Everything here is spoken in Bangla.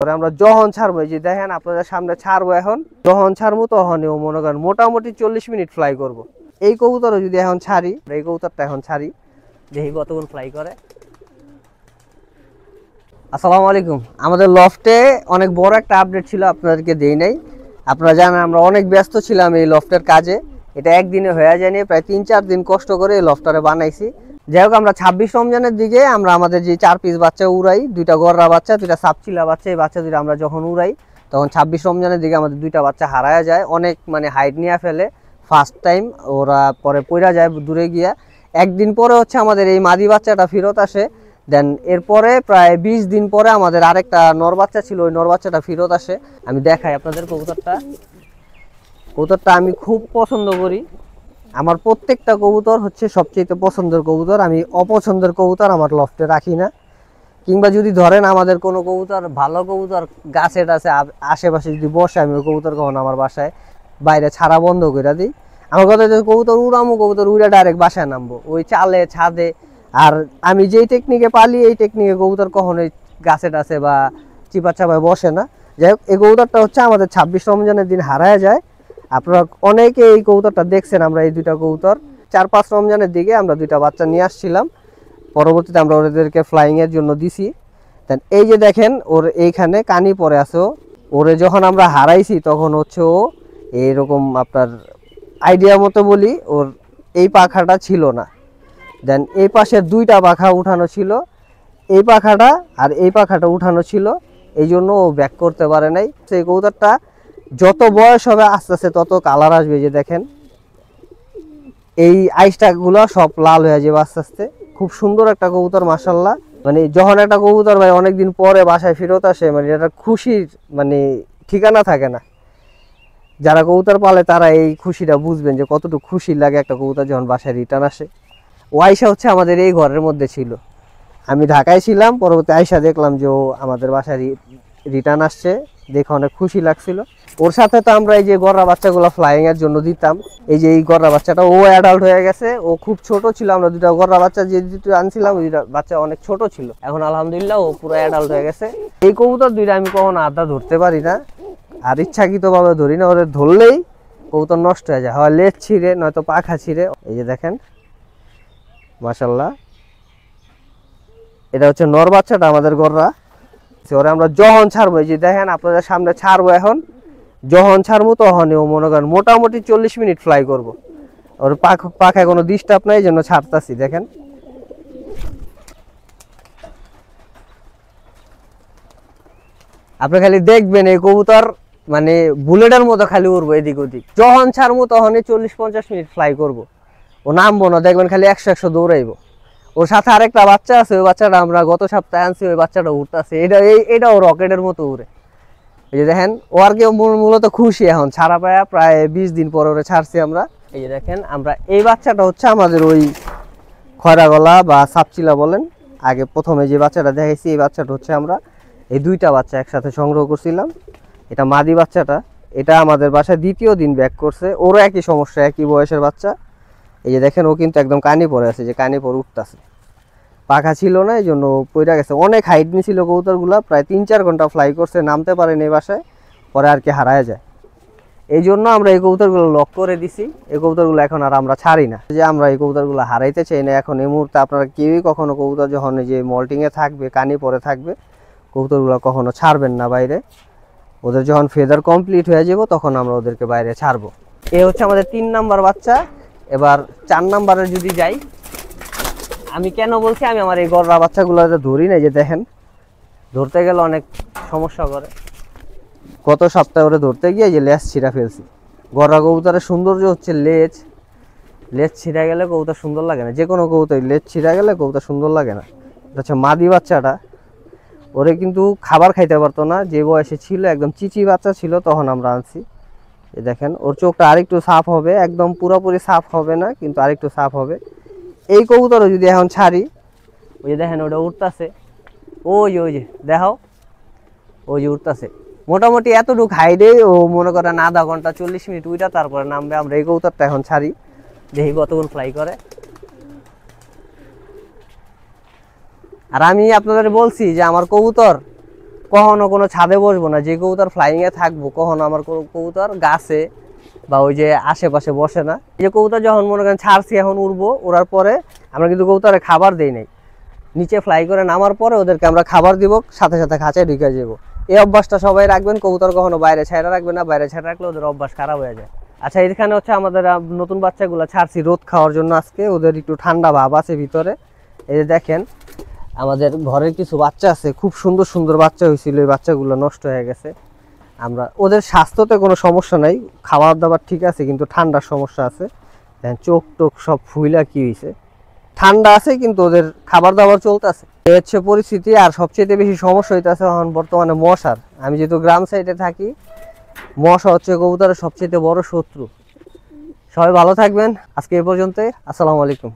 পরে আমরা যখন ছাড়বো, এই যে দেখেন আপনাদের সামনে ছাড়বো, এখন যখন ছাড়বো তখনই ও মনে করেন মোটামুটি 40 মিনিট ফ্লাই করব। এই কবুতরও যদি এখন ছাড়ি, এই কবুতরটা এখন ছাড়ি, দেখি কতক্ষণ ফ্লাই করে। আসসালামু আলাইকুম। আমাদের লফটে অনেক বড় একটা আপডেট ছিল, আপনাদেরকে দেই নাই। আপনারা জানেন আমরা অনেক ব্যস্ত ছিলাম এই লফটের কাজে। এটা একদিনে হয়ে যায়নি, প্রায় 3-4 দিন কষ্ট করে এই লফটারে বানাইছি। যাই হোক, আমরা 26 রমজানের দিকে আমরা আমাদের যে 4 পিস বাচ্চা উড়াই, 2টা গররা বাচ্চা, 2টা সাপচিলা বাচ্চা, এই বাচ্চা দুটো আমরা যখন উড়াই তখন 26 রমজানের দিকে আমাদের 2টা বাচ্চা হারায়া যায়। অনেক হাইট নিয়ে ফেলে ফার্স্ট টাইম, ওরা পরে পড়া যায় দূরে গিয়া। একদিন পরে হচ্ছে আমাদের এই মাদি বাচ্চাটা ফেরত আসে। দেন এরপরে প্রায় 20 দিন পরে আমাদের আরেকটা নর বাচ্চা ছিল, ওই নর বাচ্চাটা ফেরত আসে। আমি দেখাই আপনাদের কবুতরটা আমি খুব পছন্দ করি। আমার প্রত্যেকটা কবুতর হচ্ছে সবচেয়ে পছন্দের কবুতর। আমি অপছন্দের কবুতর আমার লফটে রাখি না। কিংবা যদি ধরেন আমাদের কোনো কবুতর ভালো কবুতর গাছে টাছে আশেপাশে যদি বসে, আমি ওই কবুতর কখনো আমার বাসায় বাইরে ছাড়া বন্ধ করে দিই। আমার কথা হচ্ছে কবুতর উড়ামো, কবুতর উড়ে ডাইরেক্ট বাসায় নামবো, ওই চালে ছাদে। আর আমি যেই টেকনিকে পালি, এই টেকনিকে কবুতর কখনোই গাছে টাছে বা চিপা চাপায় বসে না। যাই হোক, এই কবুতরটা হচ্ছে আমাদের 26 রমজানের দিন হারায় যায়। আপনারা অনেকে এই কবুতরটা দেখছেন। আমরা এই 2টা কবুতর 4-5 রমজানের দিকে আমরা 2টা বাচ্চা নিয়ে আসছিলাম। পরবর্তীতে আমরা ওদেরকে ফ্লাইংয়ের জন্য দিছি। দেন এই যে দেখেন ওর এইখানে কানি পরে আছে। ওরে যখন আমরা হারাইছি তখন হচ্ছে ও এইরকম, আপনার আইডিয়া মতো বলি, ওর এই পাখাটা ছিল না। দেন এই পাশের 2টা পাখা উঠানো ছিল, এই পাখাটা আর এই পাখাটা উঠানো ছিল, এই জন্য ও ব্যাক করতে পারে নাই। সেই কবুতরটা যত বয়স হবে আস্তে আস্তে তত কালার আসবে। যে দেখেন এই আইসটাগুলো সব লাল হয়ে যাবে আস্তে আস্তে। খুব সুন্দর একটা কবুতর মাশাআল্লাহ। যখন একটা কবুতর ভাই অনেকদিন পরে বাসায় ফেরত আসে, এটা খুশির ঠিকানা থাকে না। যারা কবুতর পালে তারা এই খুশিটা বুঝবেন যে কতটুকু খুশি লাগে একটা কবুতর যখন বাসায় রিটার্ন আসে। ও আয়সা হচ্ছে আমাদের এই ঘরের মধ্যে ছিল। আমি ঢাকায় ছিলাম, পরবর্তী আয়সা দেখলাম যে ও আমাদের বাসায় রিটার্ন আসছে, দেখে অনেক খুশি লাগছিল। ওর সাথে তো আমরা এই যে গররা বাচ্চাগুলো ফ্লাইং এর জন্য দিতাম। এই যে এই গররা বাচ্চাটা ও অ্যাডাল্ট হয়ে গেছে। ও খুব ছোট ছিল, আমরা 2টা গররা বাচ্চা যে 2টো আনছিলাম, ওই 2টা বাচ্চা অনেক ছোট ছিল। এখন আলহামদুলিল্লাহ ও পুরো অ্যাডাল্ট হয়ে গেছে। এই কবুতর 2টা আমি কখনো আধা ধরতে পারি না, আর ইচ্ছাকৃতভাবে ধরি না। ওদের ধরলেই কবুতর নষ্ট হয়ে যায়, হয় লেজ ছিঁড়ে নয়তো পাখা ছিঁড়ে। এই যে দেখেন মাশাআল্লাহ, এটা হচ্ছে নর বাচ্চাটা আমাদের গররা। ওরে আমরা যখন ছাড়বো, এই যে দেখেন আপনাদের সামনে ছাড়বো, এখন যখন ছাড়বো তখনই ও মনে করেন মোটামুটি 40 মিনিট ফ্লাই করব। ওর পাখায় কোনো ডিস্টার্ব নাই, এই জন্য ছাড়তাছি। দেখেন আপনি খালি দেখবেন এই কবুতর বুলেটের মতো খালি উড়বো এদিক ওদিক। যখন ছাড়বো তখনই 40-50 মিনিট ফ্লাই করব। ও নামবো না, দেখবেন খালি 100-100 দৌড়াইবো। ওর সাথে আরেকটা বাচ্চা আছে, ওই বাচ্চাটা আমরা গত সপ্তাহে আনছি, ওই বাচ্চাটা উঠতেছে। এটাও রকেটের মতো উড়ে। এই যে দেখেন ও আর কি মূলত খুশি এখন ছাড়া পায়া। প্রায় 20 দিন পর ওরে ছাড়ছি আমরা। এই যে দেখেন আমরা এই বাচ্চাটা হচ্ছে আমাদের ওই খয়রা গলা বা সাপচিলা বলেন, আগে প্রথমে যে বাচ্চাটা দেখাইছি, এই বাচ্চাটা হচ্ছে আমরা এই 2টা বাচ্চা একসাথে সংগ্রহ করছিলাম। এটা মাদি বাচ্চাটা, এটা আমাদের বাসায় 2য় দিন ব্যাক করছে। ওরও একই সমস্যা, একই বয়সের বাচ্চা। এই যে দেখেন ও কিন্তু একদম কানি পরে আছে, যে কানি পরে উঠতেছে, পাখা ছিল না, এই জন্য পইরা গেছে। অনেক হাইট নিছিল কবুতরগুলা, প্রায় 3-4 ঘন্টা ফ্লাই করছে, নামতে পারেনি এই বাসায়, পরে আর কি হারায় যায়। এই জন্য আমরা এই কবুতরগুলো লক করে দিছি। এই কবুতরগুলো এখন আর আমরা ছাড়ি না, যে আমরা এই কবুতরগুলো হারাইতে চাই না। এখন এই মুহূর্তে আপনারা কেউই কখনো কবুতর যখন যে মল্টিংয়ে থাকবে, কানি পরে থাকবে, কবুতরগুলো কখনো ছাড়বেন না বাইরে। ওদের যখন ফেদার কমপ্লিট হয়ে যাব তখন আমরা ওদেরকে বাইরে ছাড়বো। এই হচ্ছে আমাদের 3 নাম্বার বাচ্চা। এবার 4 নাম্বারে যদি যাই, আমি কেন বলছি আমি আমার এই গররা বাচ্চাগুলো ধরি না। যে দেখেন ধরতে গেলে অনেক সমস্যা করে। গত সপ্তাহে ওরে ধরতে গিয়ে যে লেজ ছিঁড়া ফেলছি। গররা কবুতরের সৌন্দর্য হচ্ছে লেজ ছিঁড়া গেলে কবুতর সুন্দর লাগে না। যে কোনো কবুতর লেজ ছিঁড়া গেলে কবুতর সুন্দর লাগে না। এটা হচ্ছে মাদি বাচ্চাটা। ওরে কিন্তু খাবার খাইতে পারতো না, যে বয়সে ছিল একদম চিচি বাচ্চা ছিল তখন আমরা আনছি। এই দেখেন ওর চোখটা আরেকটু সাফ হবে, একদম পুরোপুরি সাফ হবে না, কিন্তু আরেকটু সাফ হবে। এই কবুতরও যদি এখন ছাড়ি, ওই যে দেখেন ওটা উঠতেছে, ওই যে দেখাও, ওই যে উঠতেছে। মোটামুটি এতটুকু হাইটে ও মনে করেন আধা ঘন্টা 40 মিনিট উইটা তারপরে নামবে। আমরা এই কবুতরটা এখন ছাড়ি, দেখি কতক্ষণ ফ্লাই করে। আর আমি আপনাদের বলছি যে আমার কবুতর কখনো কোনো ছাদে বসবো না, যে কবুতর ফ্লাইং এ থাকবো কখনো আমার কোনো কবুতর গাছে বা ওই যে আশেপাশে বসে না। এই যে কবুতর যখন মনে করেন ছাড়ছি এখন উড়বো, ওড়ার পরে আমরা কিন্তু কবুতরে খাবার দেই নাই, নিচে ফ্লাই করে নামার পরে ওদেরকে আমরা খাবার দিব, সাথে সাথে খাঁচায় ঢুকে যাবো। এই অভ্যাসটা সবাই রাখবেন, কবুতর কখনো বাইরে ছেড়ে রাখবেন না, বাইরে ছেড়ে রাখলে ওদের অভ্যাস খারাপ হয়ে যায়। আচ্ছা, এখানে হচ্ছে আমাদের নতুন বাচ্চাগুলো ছাড়ছি রোদ খাওয়ার জন্য, আজকে ওদের একটু ঠান্ডা ভাব আছে ভিতরে। এই যে দেখেন আমাদের ঘরের কিছু বাচ্চা আছে, খুব সুন্দর সুন্দর বাচ্চা হয়েছিল, এই বাচ্চাগুলো নষ্ট হয়ে গেছে। আমরা ওদের স্বাস্থ্যতে কোনো সমস্যা নাই, খাবার দাবার ঠিক আছে, কিন্তু ঠান্ডার সমস্যা আছে। দেখেন চোখ টোক সব ফুইলা কি হয়েছে, ঠান্ডা আছে কিন্তু ওদের খাবার দাবার চলতেছে। এই হচ্ছে পরিস্থিতি। আর সবচেয়ে বেশি সমস্যা হইতেছে এখন বর্তমানে মশার। আমি যেহেতু গ্রাম সাইডে থাকি, মশা হচ্ছে কবুতরের সবচেয়ে বড় শত্রু। সবাই ভালো থাকবেন, আজকে এই পর্যন্তই। আসসালামু আলাইকুম।